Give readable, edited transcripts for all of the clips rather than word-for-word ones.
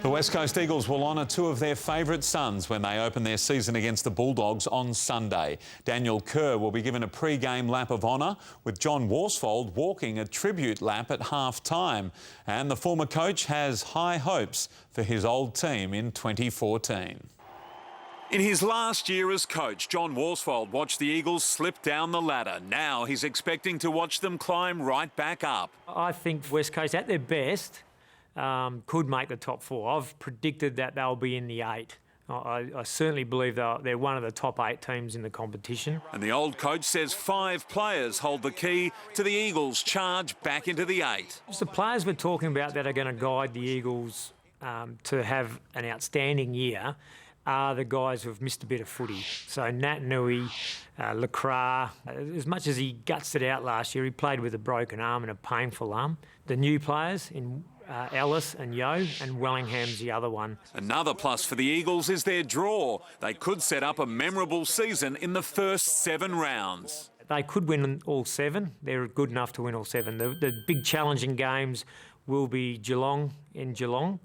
The West Coast Eagles will honour two of their favourite sons when they open their season against the Bulldogs on Sunday. Daniel Kerr will be given a pre-game lap of honour, with John Worsfold walking a tribute lap at half-time. And the former coach has high hopes for his old team in 2014. In his last year as coach, John Worsfold watched the Eagles slip down the ladder. Now he's expecting to watch them climb right back up. I think West Coast, at their best, could make the top four. I've predicted that they'll be in the eight. I certainly believe they're one of the top 8 teams in the competition. And the old coach says 5 players hold the key to the Eagles' charge back into the 8. It's the players we're talking about that are going to guide the Eagles to have an outstanding year are the guys who've missed a bit of footy. So Nat Nui, Lacra, as much as he gutsed it out last year, he played with a broken arm and a painful arm. The new players in Ellis and Yo, and Wellingham's the other one. Another plus for the Eagles is their draw. They could set up a memorable season in the first 7 rounds. They could win all 7. They're good enough to win all 7. The big challenging games will be Geelong in Geelong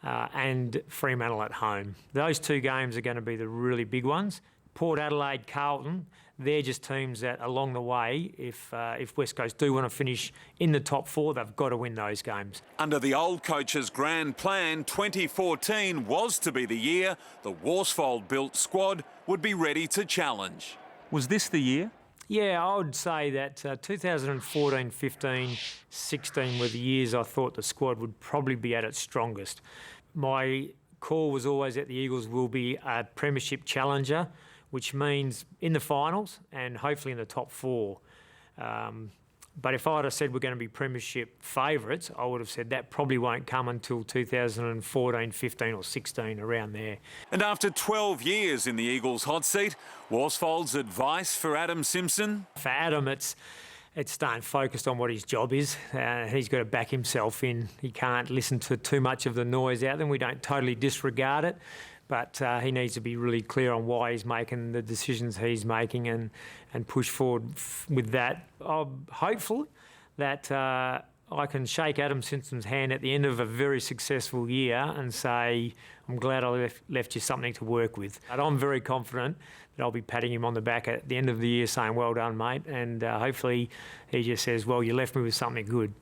and Fremantle at home. Those 2 games are going to be the really big ones. Port Adelaide, Carlton, they're just teams that along the way, if West Coast do want to finish in the top 4, they've got to win those games. Under the old coach's grand plan, 2014 was to be the year the Worsfold-built squad would be ready to challenge. Was this the year? Yeah, I would say that 2014, 15, 16 were the years I thought the squad would probably be at its strongest. My call was always that the Eagles will be a premiership challenger, which means in the finals and hopefully in the top 4. But if I'd have said we're going to be premiership favourites, I would have said that probably won't come until 2014, 15 or 16, around there. And after 12 years in the Eagles' hot seat, Worsfold's advice for Adam Simpson? For Adam, it's staying focused on what his job is. He's got to back himself in. He can't listen to too much of the noise out there. We don't totally disregard it, but he needs to be really clear on why he's making the decisions he's making and push forward with that. I'm hopeful that I can shake Adam Simpson's hand at the end of a very successful year and say, I'm glad I left you something to work with. And I'm very confident that I'll be patting him on the back at the end of the year saying, well done, mate. And hopefully he just says, well, you left me with something good.